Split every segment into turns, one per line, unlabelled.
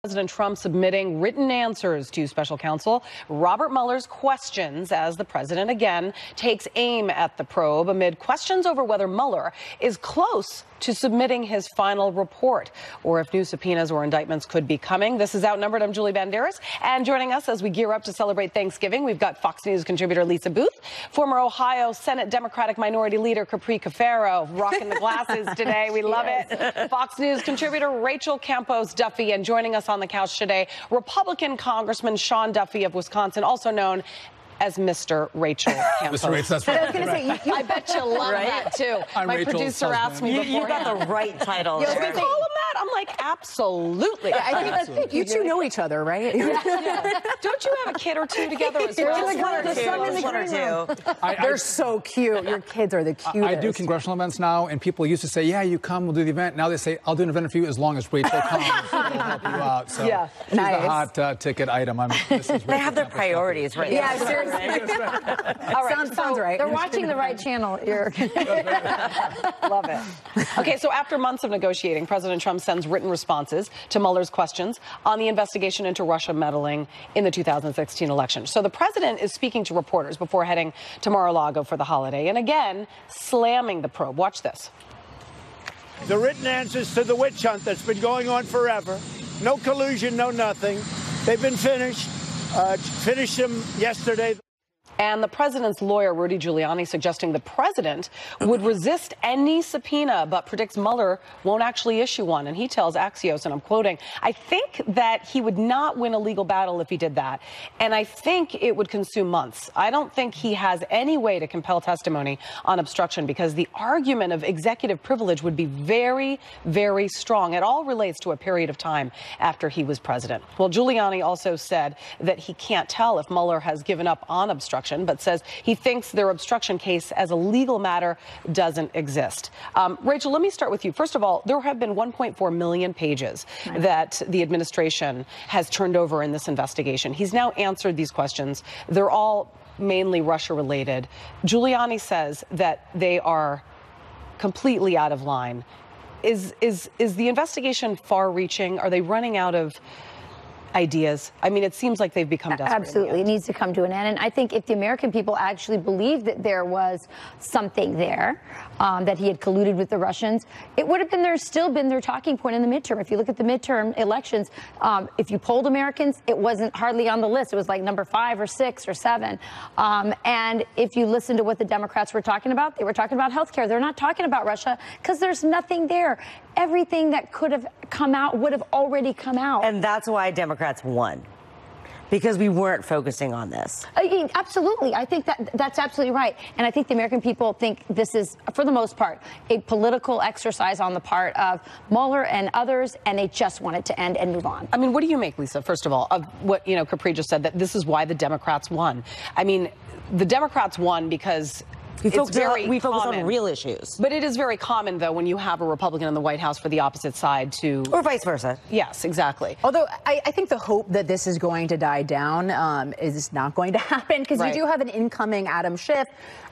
President Trump submitting written answers to special counsel Robert Mueller's questions as the president again takes aim at the probe amid questions over whether Mueller is close to submitting his final report or if new subpoenas or indictments could be coming. This is Outnumbered. I'm Julie Banderas, and joining us as we gear up to celebrate Thanksgiving, we've got Fox News contributor Lisa Booth, former Ohio Senate Democratic Minority Leader Capri Cafaro, rocking the glasses today. We love it. Fox News contributor Rachel Campos Duffy, and joining us on the couch today, Republican Congressman Sean Duffy of Wisconsin, also known as Mr. Rachel Campos.
Mr. Rachel, that's right.
I was going to say, I bet you love that, too.
I'm
My
Rachel's
producer asked me before.
You got the right title.
Should we call him that? I'm like, absolutely.
I think you two know each other, right?
Yeah. Don't you have a kid or two together as well?
One or two.
They're so cute. Your kids are the cutest.
I do congressional events now, and people used to say, yeah, you come, we'll do the event. Now they say, I'll do an event for you as long as Rachel comes. We'll help you out. So
yeah.
She's the hot ticket item.
They have their priorities right now.
Yeah, seriously.
All right,
sounds right.
They're watching the right channel.
Love it. Okay, so after months of negotiating, President Trump sends written responses to Mueller's questions on the investigation into Russia meddling in the 2016 election. So the president is speaking to reporters before heading to Mar-a-Lago for the holiday, and again, slamming the probe. Watch this.
The written answers to the witch hunt that's been going on forever. No collusion, no nothing. They've been finished. Finished them yesterday.
And the president's lawyer, Rudy Giuliani, suggesting the president would resist any subpoena, but predicts Mueller won't actually issue one. And he tells Axios, and I'm quoting, I think that he would not win a legal battle if he did that. And I think it would consume months. I don't think he has any way to compel testimony on obstruction because the argument of executive privilege would be very, very strong. It all relates to a period of time after he was president. Well, Giuliani also said that he can't tell if Mueller has given up on obstruction, but says he thinks their obstruction case as a legal matter doesn't exist. Rachel, let me start with you. First of all, there have been 1.4 million pages that the administration has turned over in this investigation. He's now answered these questions. They're all mainly Russia related. Giuliani says that they are completely out of line. Is the investigation far reaching? Are they running out of ideas? I mean, it seems like they've become desperate.
Absolutely. It needs to come to an end. And I think if the American people actually believed that there was something there, that he had colluded with the Russians, it would have been still been their talking point in the midterm. If you look at the midterm elections, if you polled Americans, it wasn't hardly on the list. It was like number 5 or 6 or 7. And if you listen to what the Democrats were talking about, they were talking about health care. They're not talking about Russia because there's nothing there. Everything that could have come out would have already come out.
And that's why Democrats won, because we weren't focusing on this.
Absolutely. I think that's absolutely right. And I think the American people think this is, for the most part, a political exercise on the part of Mueller and others, and they just want it to end and move on.
I mean, what do you make, Lisa, first of all, of what, Capri just said, that this is why the Democrats won? I mean, the Democrats won because we focus
on real issues.
But it is very common, though, when you have a Republican in the White House for the opposite side to...
Or vice versa.
Yes, exactly.
Although I think the hope that this is going to die down is not going to happen, because you do have an incoming Adam Schiff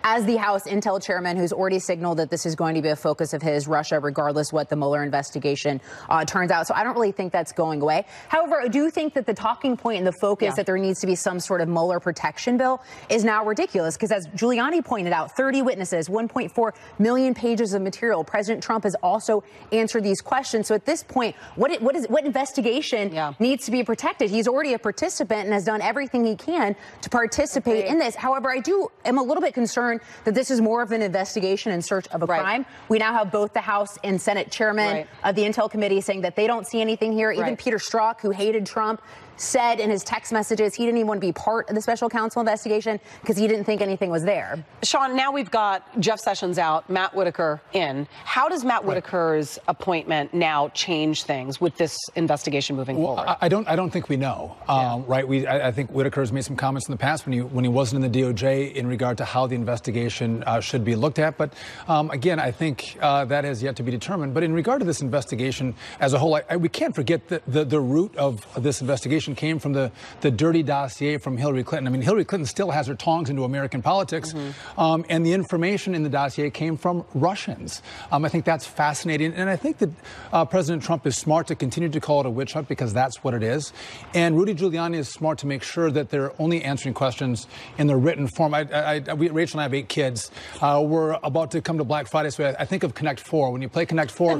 as the House Intel chairman who's already signaled that this is going to be a focus of his, Russia, regardless what the Mueller investigation turns out. So I don't really think that's going away. However, I do think that the talking point and the focus that there needs to be some sort of Mueller protection bill is now ridiculous, because as Giuliani pointed out, 30 witnesses, 1.4 million pages of material. President Trump has also answered these questions. So at this point, what investigation needs to be protected? He's already a participant and has done everything he can to participate in this. However, I am a little bit concerned that this is more of an investigation in search of a crime. We now have both the House and Senate chairman of the Intel Committee saying that they don't see anything here. Even Peter Strzok, who hated Trump, said in his text messages he didn't even want to be part of the special counsel investigation because he didn't think anything was there.
Sean, now we've got Jeff Sessions out, Matt Whitaker in. How does Matt Whitaker's appointment now change things with this investigation moving forward?
I don't think we know. I think Whitaker's made some comments in the past when he wasn't in the DOJ in regard to how the investigation should be looked at. But again, I think that has yet to be determined. But in regard to this investigation as a whole, we can't forget that the root of this investigation came from the dirty dossier from Hillary Clinton. I mean, Hillary Clinton still has her tongs into American politics. And And the information in the dossier came from Russians. I think that's fascinating. And I think that President Trump is smart to continue to call it a witch hunt because that's what it is. And Rudy Giuliani is smart to make sure that they're only answering questions in the written form. Rachel and I have 8 kids. We're about to come to Black Friday, so I think of Connect 4. When you play Connect 4,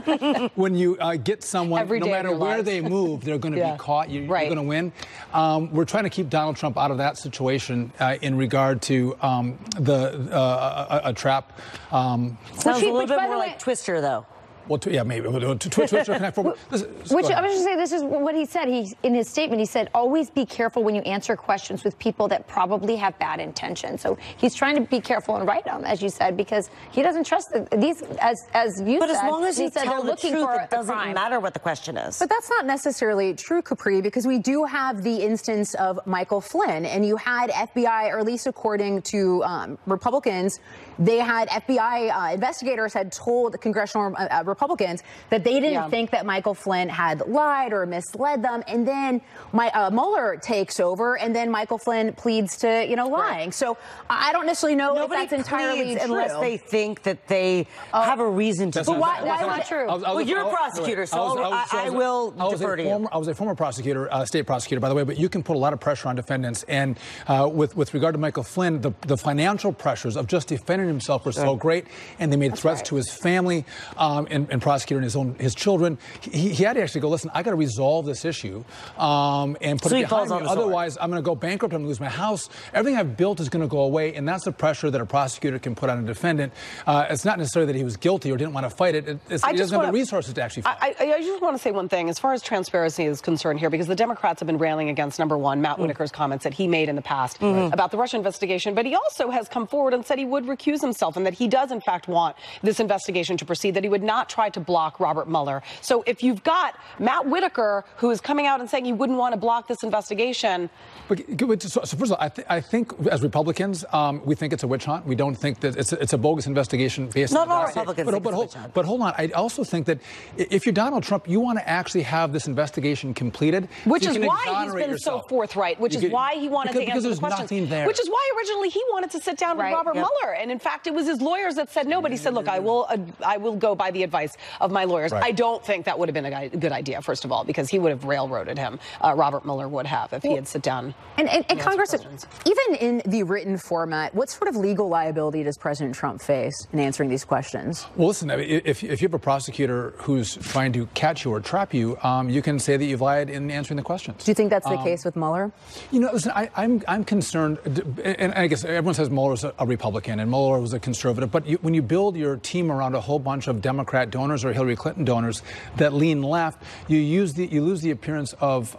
when you get someone, no matter where they move, they're going to be caught. You're going to win. We're trying to keep Donald Trump out of that situation in regard to a trap.
Sounds a little bit more like Twister, though.
Well, yeah, maybe. Twitter Connect 4.
Which I was just say, this is what he said. In his statement, he said, always be careful when you answer questions with people that probably have bad intentions. So he's trying to be careful and write them, as you said, because he doesn't trust these, as you
but
said.
As long as he
said
tells the
looking
truth,
for
it doesn't matter what the question is.
But that's not necessarily true, Capri, because we do have the instance of Michael Flynn, and you had FBI, or at least according to Republicans, they had FBI investigators had told congressional Republicans that they didn't think that Michael Flynn had lied or misled them. And then Mueller takes over, and then Michael Flynn pleads to, lying. So I don't necessarily know if that's entirely true.
Unless they think that they have a reason to.
But why is that true?
Well, you're a prosecutor, so I will defer to you.
I was a former prosecutor, state prosecutor, by the way, but you can put a lot of pressure on defendants. And with regard to Michael Flynn, the financial pressures of just defending himself were so great, and they made threats to his family and prosecuting his children. He had to actually go, listen, I got to resolve this issue and put it behind me. Otherwise, I'm going to go bankrupt. I'm going to lose my house. Everything I've built is going to go away, and that's the pressure that a prosecutor can put on a defendant. It's not necessarily that he was guilty or didn't want to fight it. He doesn't have the resources to actually fight.
I just want to say one thing as far as transparency is concerned here, because the Democrats have been railing against, number one, Matt Whitaker's comments that he made in the past about the Russia investigation, but he also has come forward and said he would recuse himself and that he does, in fact, want this investigation to proceed, that he would not try to block Robert Mueller. So if you've got Matt Whitaker, who is coming out and saying he wouldn't want to block this investigation.
So first of all, I think as Republicans, we think it's a witch hunt. We don't think that it's a bogus investigation based on
all Republicans think it's a witch hunt.
But hold on. I also think that if you're Donald Trump, you want to actually have this investigation completed.
Which is why he's been so forthright, which is why he wanted to answer the questions. Which is why originally he wanted to sit down with Robert Mueller. And in fact, it was his lawyers that said no, but he said, look, I will go by the advice of my lawyers. I don't think that would have been a good idea, first of all, because he would have railroaded him. Robert Mueller would have if he had sit down.
And Congress, even in the written format, what sort of legal liability does President Trump face in answering these questions?
Well, listen, if you have a prosecutor who's trying to catch you or trap you, you can say that you've lied in answering the questions.
Do you think that's the case with Mueller?
Listen, I'm concerned, and I guess everyone says Mueller's a Republican and Mueller was a conservative, but when you build your team around a whole bunch of Democrat donors or Hillary Clinton donors that lean left, you lose the appearance of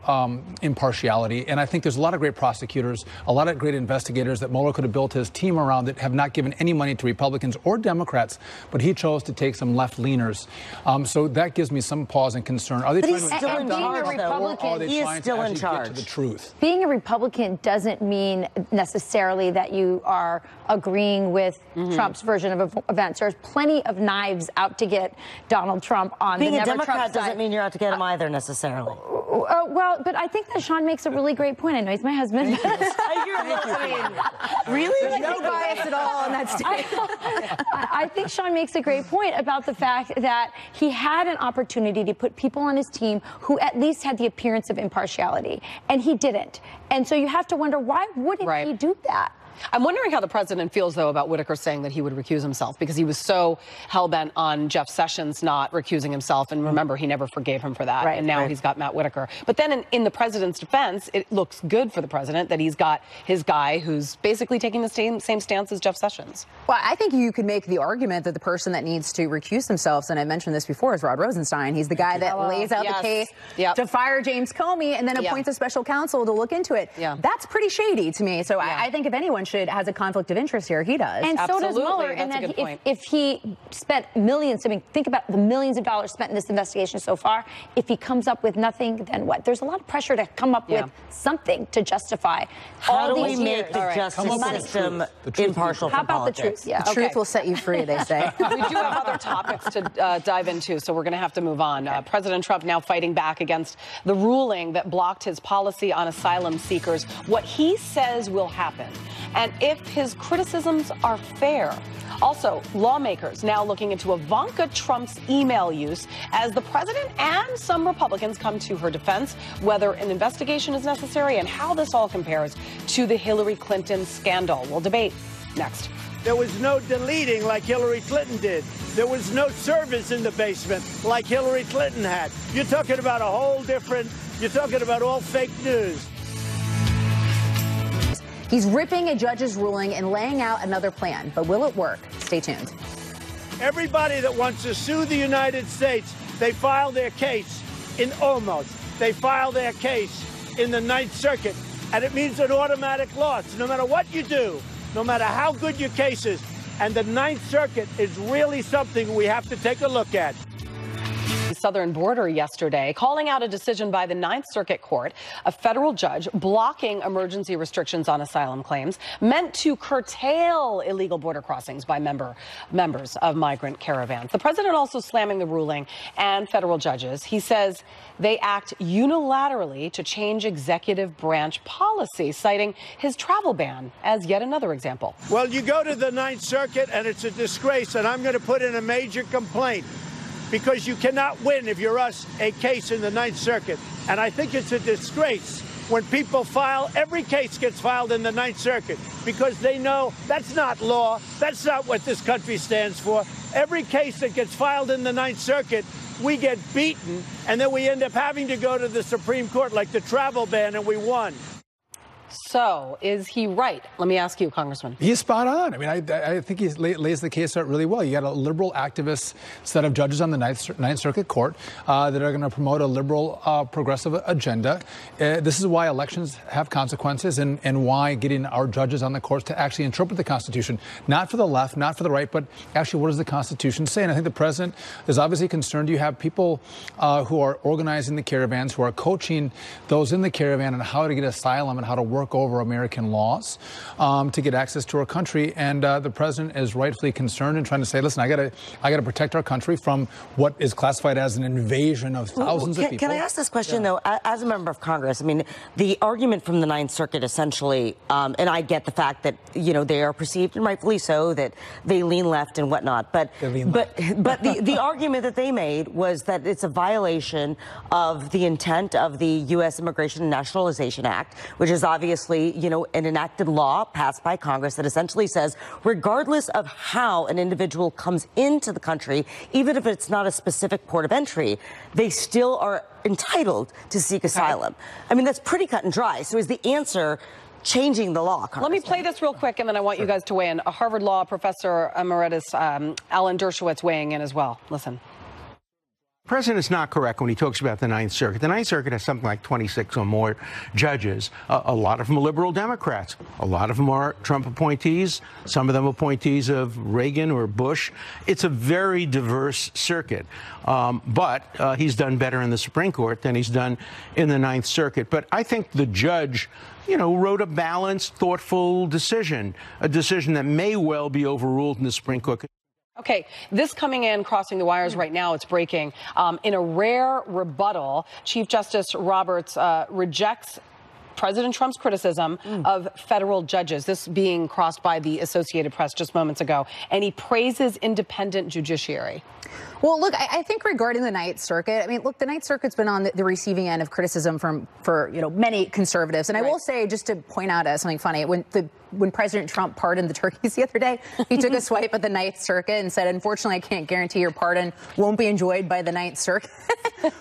impartiality. And I think there's a lot of great prosecutors, a lot of great investigators that Mueller could have built his team around that have not given any money to Republicans or Democrats, but he chose to take some left-leaners. So that gives me some pause and concern. Are they trying to
still in charge, though? He is still in charge.
Get to the truth?
Being a Republican doesn't mean necessarily that you are agreeing with Trump's version of events. There's plenty of knives out to get Donald Trump on
Being
the
a
never
Democrat
Trump
doesn't
side.
mean you're out to get him either, necessarily.
Well, but I think that Sean makes a really great point. I know he's my husband.
Really?
There's no bias at all on that statement.
I think Sean makes a great point about the fact that he had an opportunity to put people on his team who at least had the appearance of impartiality, and he didn't. And so you have to wonder, why wouldn't he do that?
I'm wondering how the president feels, though, about Whitaker saying that he would recuse himself, because he was so hell-bent on Jeff Sessions not recusing himself. And remember, he never forgave him for that. And now he's got Matt Whitaker. But then in the president's defense, it looks good for the president that he's got his guy who's basically taking the same stance as Jeff Sessions.
Well, I think you could make the argument that the person that needs to recuse themselves, and I mentioned this before, is Rod Rosenstein. He's the guy that lays out the case to fire James Comey and then appoints a special counsel to look into it. That's pretty shady to me. So I think if anyone has a conflict of interest here, he does.
And so does Mueller. And that if he spent millions, I mean, think about the millions of dollars spent in this investigation so far. If he comes up with nothing, then what? There's a lot of pressure to come up with something to justify all these years.
How do we make the justice system impartial?
How about the truth?
The truth will set you free, they say.
We do have other topics to dive into, so we're going to have to move on. President Trump now fighting back against the ruling that blocked his policy on asylum seekers. What he says will happen and if his criticisms are fair. Also, lawmakers now looking into Ivanka Trump's email use as the president and some Republicans come to her defense, whether an investigation is necessary and how this all compares to the Hillary Clinton scandal. We'll debate next.
There was no deleting like Hillary Clinton did. There was no servers in the basement like Hillary Clinton had. You're talking about a whole different, you're talking about all fake news.
He's ripping a judge's ruling and laying out another plan. But will it work? Stay tuned.
Everybody that wants to sue the United States, they file their case in almost. They file their case in the Ninth Circuit. And it means an automatic loss. No matter what you do, no matter how good your case is. And the Ninth Circuit is really something we have to take a look at.
Southern border yesterday, calling out a decision by the Ninth Circuit Court, a federal judge blocking emergency restrictions on asylum claims meant to curtail illegal border crossings by members of migrant caravans. The president also slamming the ruling and federal judges. He says they act unilaterally to change executive branch policy, citing his travel ban as yet another example.
Well, you go to the Ninth Circuit and it's a disgrace, and I'm going to put in a major complaint. Because you cannot win, if you're us, a case in the Ninth Circuit. And I think it's a disgrace when people file, every case gets filed in the Ninth Circuit because they know that's not law. That's not what this country stands for. Every case that gets filed in the Ninth Circuit, we get beaten, and then we end up having to go to the Supreme Court, like the travel ban, and we won.
So, is he right? Let me ask you, Congressman.
He's spot on. I mean, I think he lays the case out really well. You got a liberal activist set of judges on the Ninth Circuit Court that are going to promote a liberal, progressive agenda. This is why elections have consequences and why getting our judges on the courts to actually interpret the Constitution, not for the left, not for the right, but actually what does the Constitution say? And I think the president is obviously concerned. You have people who are organizing the caravans, who are coaching those in the caravan on how to get asylum and how to work over American laws to get access to our country, and the president is rightfully concerned and trying to say, listen, I got to protect our country from what is classified as an invasion of thousands of people.
Can I ask this question, though? As a member of Congress, I mean, the argument from the Ninth Circuit essentially, and I get the fact that, you know, they are perceived, and rightfully so, that they lean left and whatnot, but the argument that they made was that it's a violation of the intent of the U.S. Immigration and Nationalization Act, which is obviously, you know, an enacted law passed by Congress that essentially says, regardless of how an individual comes into the country, even if it's not a specific port of entry, they still are entitled to seek asylum. I mean, that's pretty cut and dry. So is the answer changing the law?
Let me play this real quick, and then I want you guys to weigh in. A Harvard Law professor emeritus, Alan Dershowitz, weighing in as well. Listen.
The president is not correct when he talks about the Ninth Circuit. The Ninth Circuit has something like 26 or more judges. A lot of them are liberal Democrats. A lot of them are Trump appointees. Some of them appointees of Reagan or Bush. It's a very diverse circuit. But he's done better in the Supreme Court than he's done in the Ninth Circuit. But I think the judge, you know, wrote a balanced, thoughtful decision, a decision that may well be overruled in the Supreme Court.
Okay, this coming in, crossing the wires right now, it's breaking. In a rare rebuttal, Chief Justice Roberts rejects President Trump's criticism of federal judges, this being crossed by the Associated Press just moments ago, and he praises independent judiciary.
Well, look, I think regarding the Ninth Circuit, I mean, look, the Ninth Circuit's been on the receiving end of criticism for you know, many conservatives. And I will say, just to point out something funny, when President Trump pardoned the turkeys the other day, he took a swipe at the Ninth Circuit and said, unfortunately, I can't guarantee your pardon won't be enjoyed by the Ninth Circuit,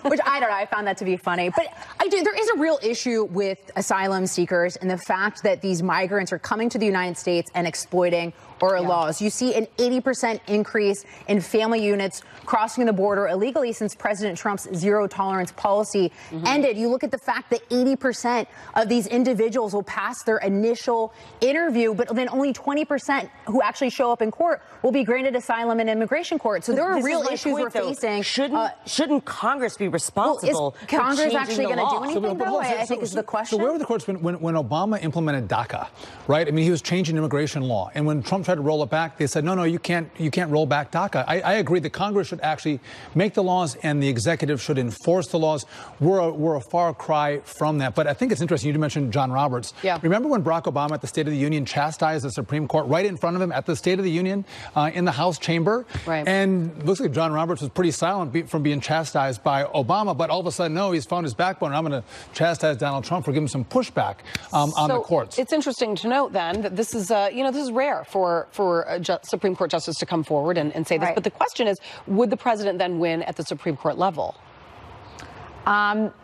which I don't know. I found that to be funny. But there is a real issue with asylum seekers and the fact that these migrants are coming to the United States and exploiting our laws. You see an 80% increase in family units crossing the border illegally since President Trump's zero tolerance policy ended. You look at the fact that 80% of these individuals will pass their initial interview, but then only 20% who actually show up in court will be granted asylum in immigration court. So there are real issues we're facing.
Shouldn't Congress be responsible?
Is Congress actually going to do anything, though? I think is the question.
So where were the courts when Obama implemented DACA, right? I mean, he was changing immigration law. And when Trump tried to roll it back. They said, no, you can't roll back DACA. I agree that Congress should actually make the laws and the executive should enforce the laws. We're a far cry from that. But I think it's interesting. You mentioned John Roberts.
Yeah.
Remember when Barack Obama at the State of the Union chastised the Supreme Court right in front of him at the State of the Union in the House chamber?
Right.
And it looks like John Roberts was pretty silent from being chastised by Obama. But all of a sudden, no, he's found his backbone. I'm going to chastise Donald Trump for giving some pushback on the courts.
It's interesting to note then that this is, this is rare for a Supreme Court justice to come forward and say this.
Right.
But the question is, would the president then win at the Supreme Court level?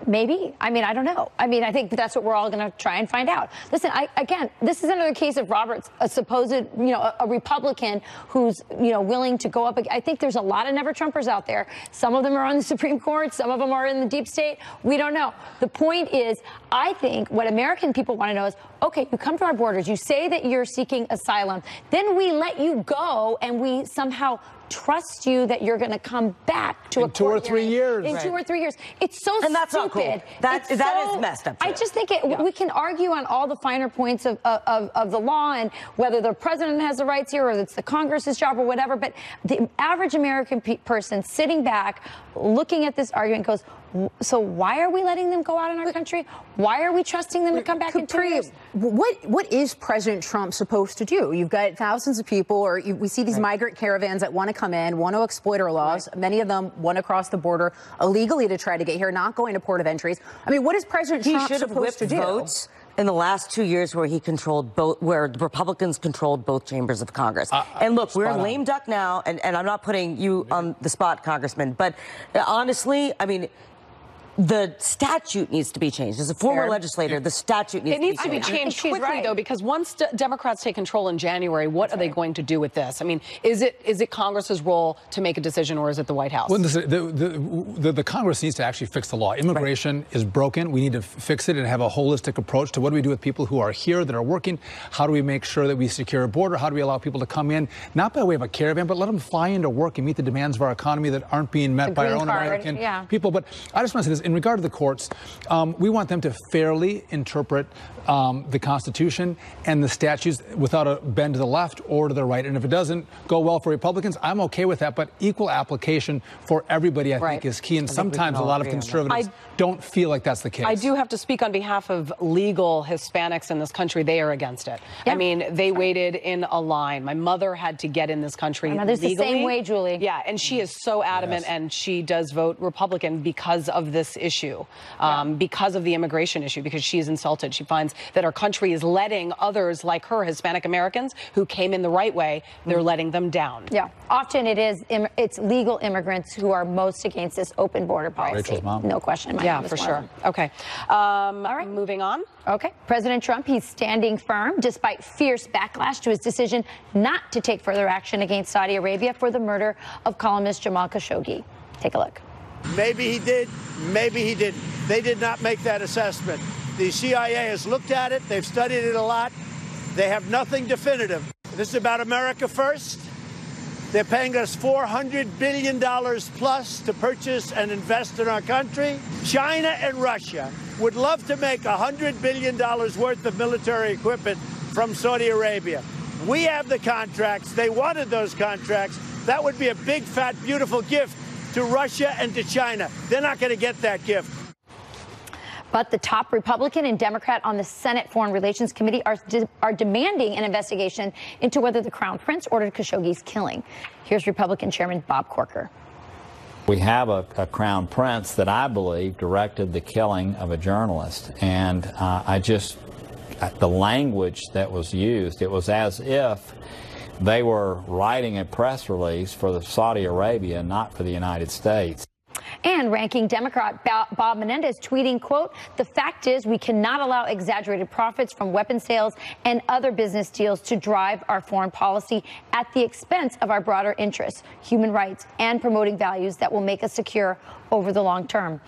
Maybe. I mean, I don't know. I mean, I think that's what we're all going to try and find out. Listen, again, this is another case of Roberts, a supposed, a Republican who's, willing to go up. I think there's a lot of never-Trumpers out there. Some of them are on the Supreme Court. Some of them are in the deep state. We don't know. The point is, I think what American people want to know is, okay, you come to our borders. You say that you're seeking asylum. Then we let you go, and we somehow trust you that you're going to come back to a court
2 or 3 years.
In 2 or 3 years. It's so
And that's
stupid.
not cool. That is messed up.
I just think we can argue on all the finer points of the law and whether the president has the rights here or it's the Congress's job or whatever. But the average American person sitting back, looking at this argument goes, so why are we letting them go out in our country? Why are we trusting them to come back in 2 years?
What is President Trump supposed to do? You've got thousands of people, or we see these migrant caravans that want to come in, want to exploit our laws. Right. Many of them want to cross the border illegally to try to get here, not going to port of entries. I mean, what is President Trump supposed to do?
Votes in the last 2 years where he controlled where the Republicans controlled both chambers of Congress. And look, we're in lame duck now, and I'm not putting you on the spot, Congressman, but honestly, I mean, the statute needs to be changed. As a former legislator, the statute needs
to be changed quickly, though, because once Democrats take control in January, what are they going to do with this? I mean, is it Congress's role to make a decision, or is it the White House?
Well, the Congress needs to actually fix the law. Immigration is broken. We need to fix it and have a holistic approach to what do we do with people who are here, that are working. How do we make sure that we secure a border? How do we allow people to come in, not by way of a caravan, but let them fly into work and meet the demands of our economy that aren't being met by our own American people. But I just want to say this. In regard to the courts, we want them to fairly interpret the Constitution and the statutes without a bend to the left or to the right. And if it doesn't go well for Republicans, I'm okay with that. But equal application for everybody, I think, is key. And sometimes a lot of conservatives don't feel like that's the case.
I do have to speak on behalf of legal Hispanics in this country. They are against it. Yeah. I mean, they waited in a line. My mother had to get in this country legally.
The same way, Julie.
Yeah, and she is so adamant, and she does vote Republican because of this issue. Because of the immigration issue, because she is insulted. She finds that our country is letting others like her, Hispanic Americans, who came in the right way, they're letting them down.
Yeah, often it's legal immigrants who are most against this open border policy.
Rachel's mom.
No question.
Yeah, for sure. Okay. All right, moving on.
Okay. President Trump, he's standing firm despite fierce backlash to his decision not to take further action against Saudi Arabia for the murder of columnist Jamal Khashoggi. Take a look.
Maybe he did, maybe he didn't. They did not make that assessment. The CIA has looked at it. They've studied it a lot. They have nothing definitive. This is about America first. They're paying us $400 billion plus to purchase and invest in our country. China and Russia would love to make $100 billion worth of military equipment from Saudi Arabia. We have the contracts. They wanted those contracts. That would be a big, fat, beautiful gift to Russia and to China. They're not going to get that gift.
But the top Republican and Democrat on the Senate Foreign Relations Committee are demanding an investigation into whether the Crown Prince ordered Khashoggi's killing. Here's Republican Chairman Bob Corker.
We have a Crown Prince that I believe directed the killing of a journalist. And the language that was used, it was as if they were writing a press release for Saudi Arabia, not for the United States.
And ranking Democrat Bob Menendez tweeting, quote, "The fact is we cannot allow exaggerated profits from weapon sales and other business deals to drive our foreign policy at the expense of our broader interests, human rights, and promoting values that will make us secure over the long term."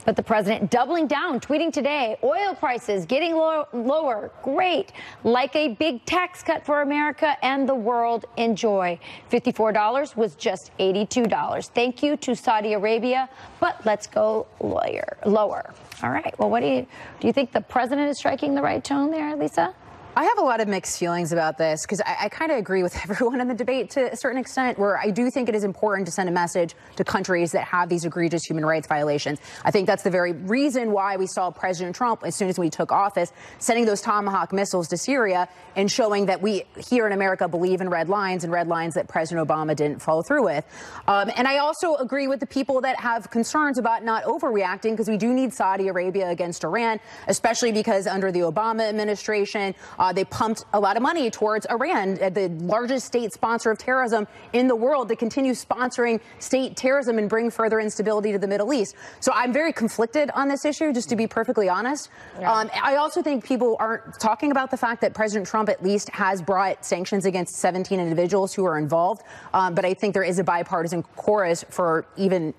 But the president doubling down, tweeting today, oil prices getting lower, great, like a big tax cut for America and the world. Enjoy. $54 was just $82. Thank you to Saudi Arabia, but let's go lower. All right. Well, what do you think the president is striking the right tone there, Lisa?
I have a lot of mixed feelings about this because I kind of agree with everyone in the debate to a certain extent, where I do think it is important to send a message to countries that have these egregious human rights violations. I think that's the very reason why we saw President Trump, as soon as we took office, sending those Tomahawk missiles to Syria and showing that we here in America believe in red lines, and red lines that President Obama didn't follow through with. And I also agree with the people that have concerns about not overreacting, because we do need Saudi Arabia against Iran, especially because under the Obama administration, they pumped a lot of money towards Iran, the largest state sponsor of terrorism in the world, to continue sponsoring state terrorism and bring further instability to the Middle East. So I'm very conflicted on this issue, just to be perfectly honest. Yeah. I also think people aren't talking about the fact that President Trump at least has brought sanctions against 17 individuals who are involved. But I think there is a bipartisan chorus for even,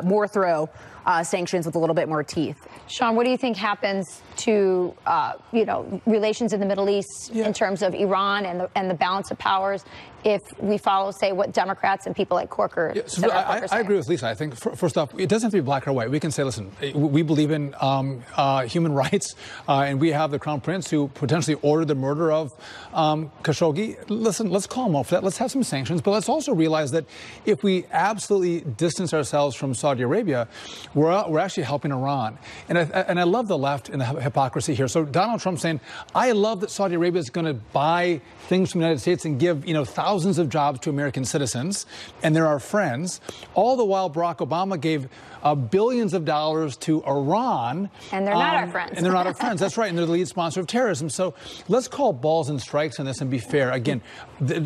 more thorough sanctions with a little bit more teeth.
Sean, what do you think happens to, relations in the Middle East in terms of Iran and the balance of powers if we follow, say, what Democrats and people like Corker
say? I agree with Lisa. I think, first off, it doesn't have to be black or white. We can say, listen, we believe in human rights, and we have the Crown Prince who potentially ordered the murder of Khashoggi. Listen, let's call him out for that. Let's have some sanctions. But let's also realize that if we absolutely distance ourselves from Saudi Arabia, we're actually helping Iran. And I love the left and the hypocrisy here. So Donald Trump saying, I love that Saudi Arabia is going to buy things from the United States and give, thousands of jobs to American citizens, and they're our friends. All the while, Barack Obama gave billions of dollars to Iran.
And they're not our friends.
And they're not our friends. That's right. And they're the lead sponsor of terrorism. So let's call balls and strikes on this and be fair. Again,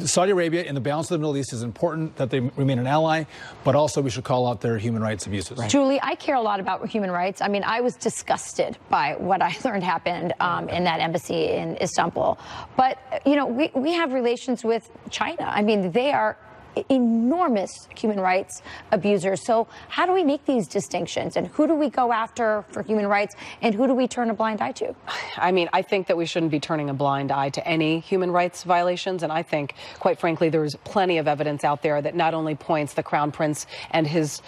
Saudi Arabia in the balance of the Middle East is important that they remain an ally, but also we should call out their human rights abuses.
Right. Julie, I care a lot about human rights. I mean, I was disgusted by what I learned happened in that embassy in Istanbul. But, we have relations with China. I mean, they are enormous human rights abusers. So how do we make these distinctions? And who do we go after for human rights? And who do we turn a blind eye to?
I mean, I think that we shouldn't be turning a blind eye to any human rights violations. And I think, quite frankly, there's plenty of evidence out there that not only points the Crown Prince and his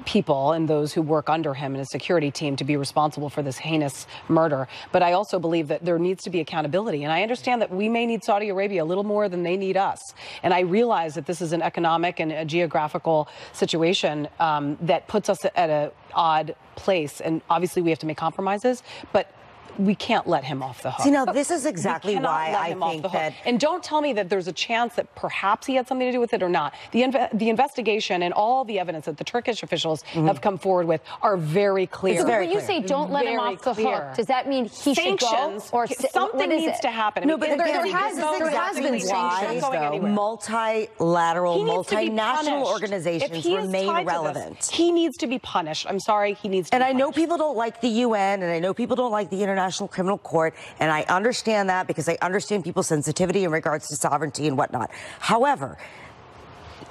people and those who work under him and his security team to be responsible for this heinous murder. But I also believe that there needs to be accountability. And I understand that we may need Saudi Arabia a little more than they need us. And I realize that this is an economic and a geographical situation that puts us at an odd place. And obviously we have to make compromises. But we can't let him off the hook.
See, now, this is exactly why I think that...
And don't tell me that there's a chance that perhaps he had something to do with it or not. The investigation and all the evidence that the Turkish officials have come forward with are very clear.
So when you say don't let him off the hook, does that mean he should go? Or
something needs to happen.
No, but there has been sanctions, though. Multilateral, multinational organizations remain relevant.
He needs to be punished. I'm sorry, he needs to be punished.
And I know people don't like the UN, and I know people don't like the International Criminal Court, and I understand that because I understand people's sensitivity in regards to sovereignty and whatnot. However,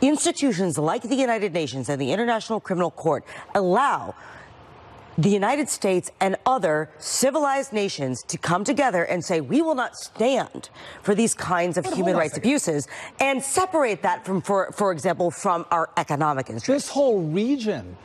institutions like the United Nations and the International Criminal Court allow the United States and other civilized nations to come together and say, we will not stand for these kinds of human rights abuses, and separate that from, for example, from our economic interests.
This whole region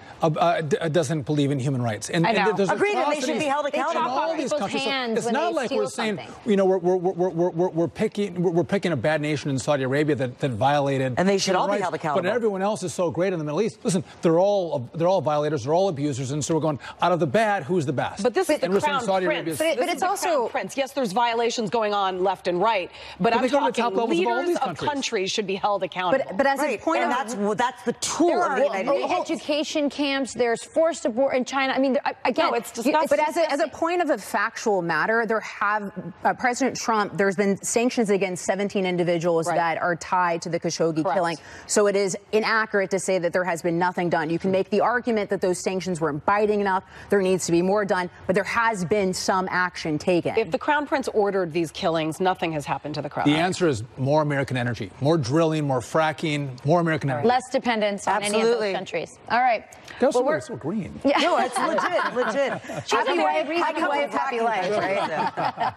doesn't believe in human rights. And there's
agreed that they should be held accountable.
In all these countries. So it's not like we're saying, we're picking a bad nation in Saudi Arabia that violated,
and they should all be held accountable.
But everyone else is so great in the Middle East. Listen, they're all violators, they're all abusers, and so we're going, out of the bad, who's the best?
But this is the Crown Prince. But it's also Prince. Yes, there's violations going on left and right, but I'm talking leaders of countries should be held accountable.
But as a point,
that's the tool of the United States.
Education camps, there's forced abort in China. I mean, again,
no, it's disgusting.
But as a point of a factual matter, there have President Trump. There's been sanctions against 17 individuals that are tied to the Khashoggi killing. So it is inaccurate to say that there has been nothing done. You can make the argument that those sanctions weren't biting enough. There needs to be more done, but there has been some action taken.
If the Crown Prince ordered these killings, nothing has happened to the Crown.
The answer is more American energy, more drilling, more fracking, more American energy.
Less dependence on any of those countries. All right.
We're so green.
Yeah.
No, it's legit.
Happy life, right?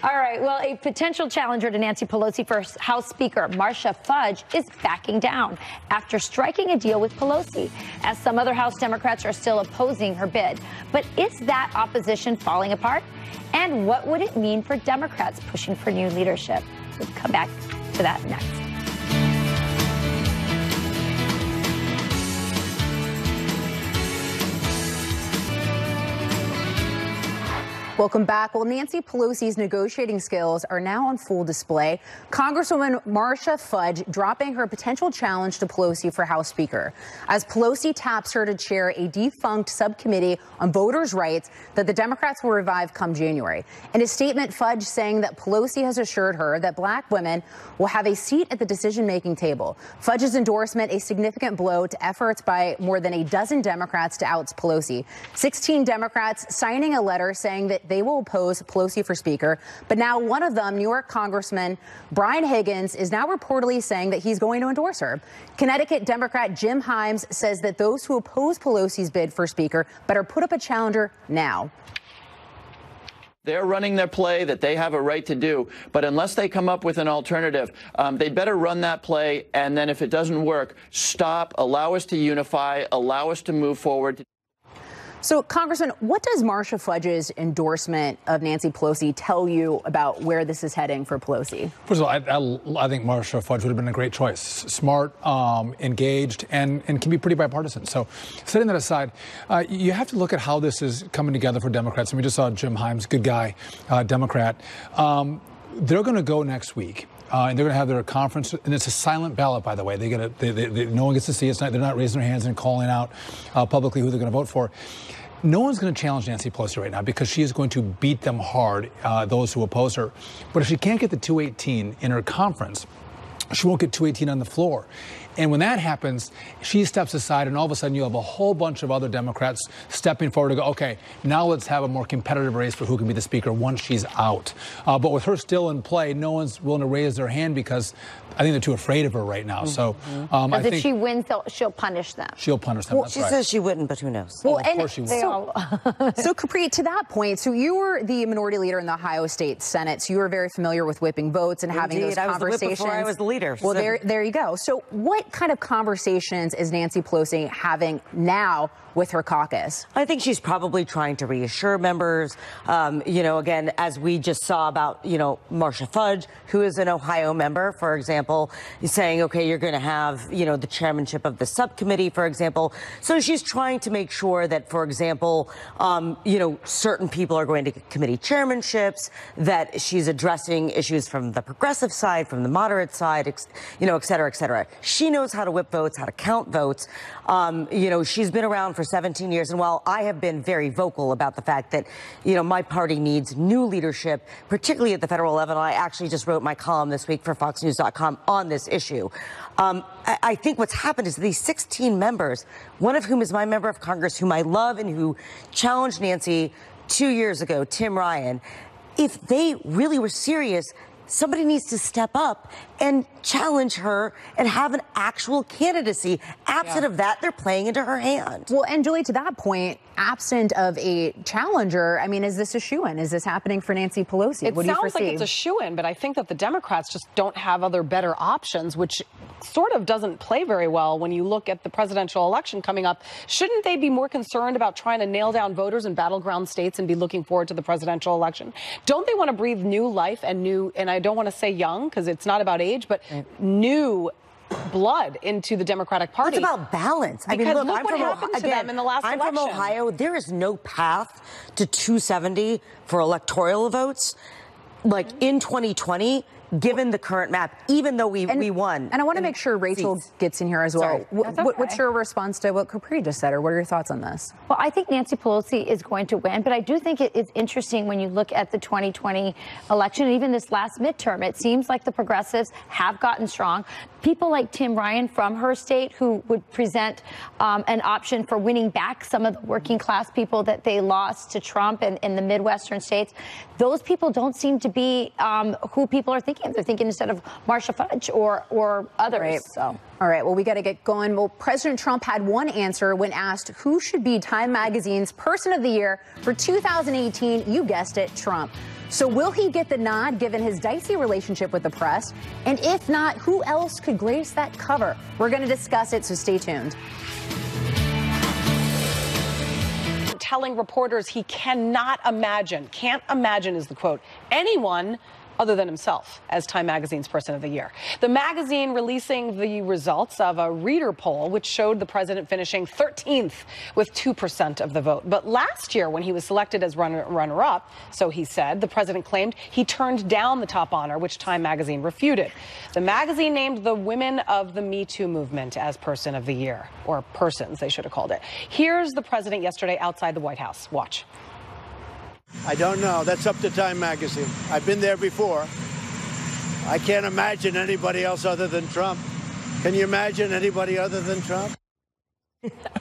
All right. Well, a potential challenger to Nancy Pelosi for House Speaker Marcia Fudge is backing down after striking a deal with Pelosi, as some other House Democrats are still opposing her bid. But is that opposition falling apart? And what would it mean for Democrats pushing for new leadership? We'll come back to that next.
Welcome back. Well, Nancy Pelosi's negotiating skills are now on full display. Congresswoman Marcia Fudge dropping her potential challenge to Pelosi for House Speaker as Pelosi taps her to chair a defunct subcommittee on voters' rights that the Democrats will revive come January. In a statement, Fudge saying that Pelosi has assured her that black women will have a seat at the decision-making table. Fudge's endorsement a significant blow to efforts by more than a dozen Democrats to oust Pelosi. 16 Democrats signing a letter saying that they will oppose Pelosi for Speaker. But now one of them, New York Congressman Brian Higgins, is now reportedly saying that he's going to endorse her. Connecticut Democrat Jim Himes says that those who oppose Pelosi's bid for Speaker better put up a challenger now.
They're running their play that they have a right to do, but unless they come up with an alternative, they better run that play, and then if it doesn't work, stop, allow us to unify, allow us to move forward.
So, Congressman, what does Marcia Fudge's endorsement of Nancy Pelosi tell you about where this is heading for Pelosi?
First of all, I think Marcia Fudge would have been a great choice. Smart, engaged, and can be pretty bipartisan. So, setting that aside, you have to look at how this is coming together for Democrats. And we just saw Jim Himes, good guy, Democrat. They're going to go next week. And they're going to have their conference, and it's a silent ballot, by the way. No one gets to see it. They're not raising their hands and calling out publicly who they're going to vote for. No one's going to challenge Nancy Pelosi right now because she is going to beat them hard, those who oppose her. But if she can't get the 218 in her conference, she won't get 218 on the floor. And when that happens, she steps aside, and all of a sudden you have a whole bunch of other Democrats stepping forward to go, okay, now let's have a more competitive race for who can be the speaker once she's out. But with her still in play, no one's willing to raise their hand because I think they're too afraid of her right now. So I think
if she wins, she'll punish them.
She'll punish them.
Well,
that's
she
right.
says she wouldn't, but who knows?
Well,
of course she will.
So, Capri, to that point, so you were the minority leader in the Ohio State Senate, so you were very familiar with whipping votes and having those conversations.
I was the whip before I was the leader.
Well, there you go. So what kind of conversations is Nancy Pelosi having now with her caucus?
I think she's probably trying to reassure members, again, as we just saw about, Marcia Fudge, who is an Ohio member, for example, saying, okay, you're going to have, the chairmanship of the subcommittee, for example. So she's trying to make sure that, for example, certain people are going to get committee chairmanships, that she's addressing issues from the progressive side, from the moderate side, et cetera, et cetera. She knows how to whip votes, how to count votes. She's been around for 17 years. And while I have been very vocal about the fact that, my party needs new leadership, particularly at the federal level, I actually just wrote my column this week for FoxNews.com on this issue. I think what's happened is these 16 members, one of whom is my member of Congress, whom I love and who challenged Nancy 2 years ago, Tim Ryan, if they really were serious, somebody needs to step up and challenge her and have an actual candidacy. Absent of that, they're playing into her hand.
Well, and Julie, to that point, absent of a challenger, I mean, is this a shoo-in? Is this happening for Nancy Pelosi? What do you foresee?
It sounds like it's a shoo-in, but I think that the Democrats just don't have other better options, which sort of doesn't play very well when you look at the presidential election coming up. Shouldn't they be more concerned about trying to nail down voters in battleground states and be looking forward to the presidential election? Don't they want to breathe new life and I don't want to say young because it's not about age, but new blood into the Democratic Party?
It's about balance.
Because
I mean, look,
look what happened to them in the last election.
I'm from Ohio. There is no path to 270 for electoral votes. Like in 2020, given the current map, even though we won.
And I want to make sure Rachel gets in here as well. What's your response to what Capri just said, or what are your thoughts on this?
Well, I think Nancy Pelosi is going to win, but I do think it's interesting when you look at the 2020 election, and even this last midterm. It seems like the progressives have gotten strong. People like Tim Ryan from her state, who would present an option for winning back some of the working class people that they lost to Trump in the Midwestern states. Those people don't seem to be who people are thinking. They're thinking instead of Marcia Fudge or others.
Right. So, all right. Well, we got to get going. Well, President Trump had one answer when asked who should be Time Magazine's Person of the Year for 2018. You guessed it, Trump. So will he get the nod given his dicey relationship with the press? And if not, who else could grace that cover? We're going to discuss it, so stay tuned.
telling reporters he can't imagine is the quote, anyone other than himself as Time Magazine's Person of the Year. The magazine releasing the results of a reader poll, which showed the president finishing 13th with 2% of the vote. But last year, when he was selected as runner-up, so he said, the president claimed he turned down the top honor, which Time Magazine refuted. The magazine named the women of the Me Too movement as Person of the Year, or persons, they should have called it. Here's the president yesterday outside the White House. Watch.
I don't know. That's up to Time Magazine. I've been there before. I can't imagine anybody else other than Trump. Can you imagine anybody other than Trump?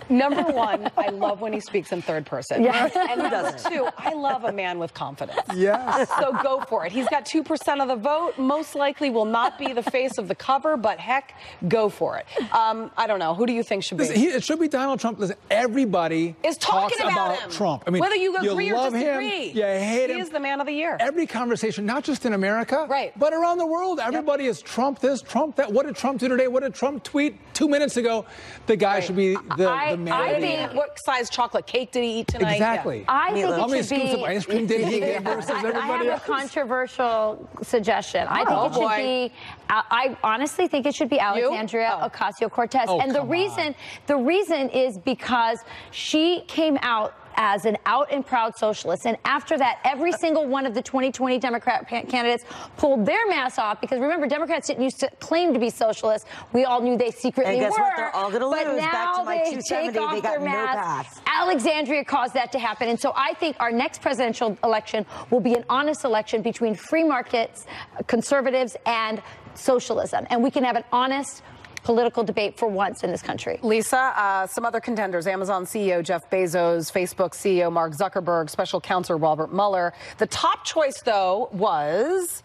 Number one, I love when he speaks in third person.
Yes.
And number two, I love a man with confidence.
Yes.
So go for it. He's got 2% of the vote. Most likely will not be the face of the cover, but heck, go for it. I don't know. Who do you think should be?
Listen, it should be Donald Trump. Listen, everybody
is talking
talks about
him.
Trump. I mean,
whether you agree or disagree,
him, you hate him.
He is the man of the year.
Every conversation, not just in America,
right,
but around the world, everybody is Trump this, Trump that. What did Trump do today? What did Trump tweet 2 minutes ago? The guy should be the man.
What size chocolate cake did he eat tonight?
Exactly.
Yeah.
I think
how many
it should
scoops
be,
of ice cream did he get versus everybody
I have
else?
a controversial suggestion. I think it should be. I honestly think it should be Alexandria Ocasio-Cortez, and the reason is because she came out as an out and proud socialist. And after that, every single one of the 2020 Democrat candidates pulled their masks off, because remember, Democrats didn't used to claim to be socialists. We all knew they secretly
and guess
were.
What? They're all going to lose.
But now
back to like
they
270,
take off
they got
their
no
masks.
pass.
Alexandria caused that to happen. And so I think our next presidential election will be an honest election between free markets, conservatives, and socialism. And we can have an honest political debate for once in this country.
Lisa, some other contenders: Amazon CEO Jeff Bezos, Facebook CEO Mark Zuckerberg, special counsel Robert Mueller. The top choice, though, was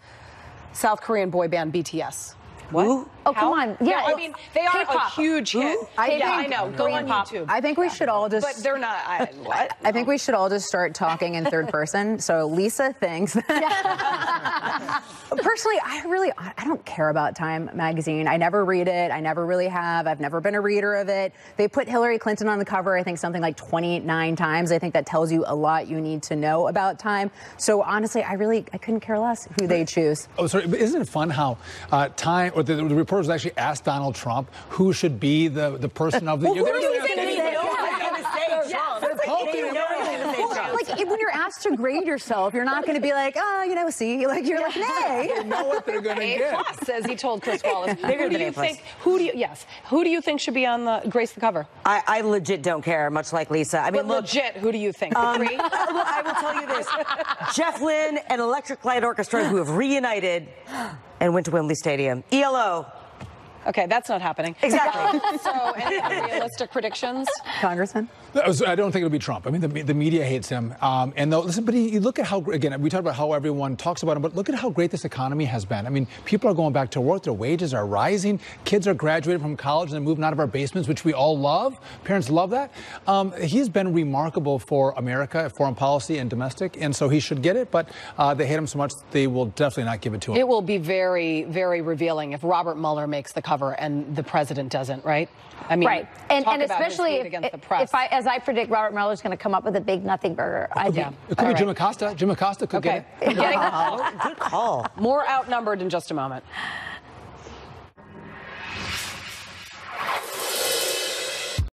South Korean boy band BTS. What?
Ooh.
Oh, come on. Yeah,
I mean, they are a huge hit. I know. Go on YouTube.
I think we should all just...
But they're not... what?
I think we should all just start talking in third person. So Lisa thinks that... Personally, I don't care about Time Magazine. I never read it. I never really have. I've never been a reader of it. They put Hillary Clinton on the cover, I think, something like 29 times. I think that tells you a lot you need to know about Time. So honestly, I couldn't care less who they choose.
Oh, sorry. But isn't it fun how Time, or the reporters actually asked Donald Trump who should be the person of the year?
Like, when you're asked to grade yourself, you're not going to be like, C. Like, you're like, nay.
You know what they're going to get.
A+, says he told Chris Wallace. Who do you think should be on the grace the cover?
I legit don't care, much like Lisa. I mean,
but legit, who do you think?
Three? I will tell you this: Jeff Lynne and Electric Light Orchestra, who have reunited and went to Wembley Stadium. ELO.
Okay, that's not happening.
Exactly.
So, any realistic predictions?
Congressman?
I don't think it'll be Trump. I mean, the media hates him. But you look at how, again, we talked about how everyone talks about him, but look at how great this economy has been. I mean, people are going back to work. Their wages are rising. Kids are graduating from college and moving out of our basements, which we all love. Parents love that. He's been remarkable for America, foreign policy and domestic, and so he should get it. But they hate him so much, they will definitely not give it to him.
It will be very, very revealing if Robert Mueller makes the cover and the president doesn't, right? I mean,
right. And especially as I predict, Robert Mueller is going to come up with a big nothing burger.
It could be Jim Acosta. Jim Acosta could get it.
Good call.
More Outnumbered in just a moment.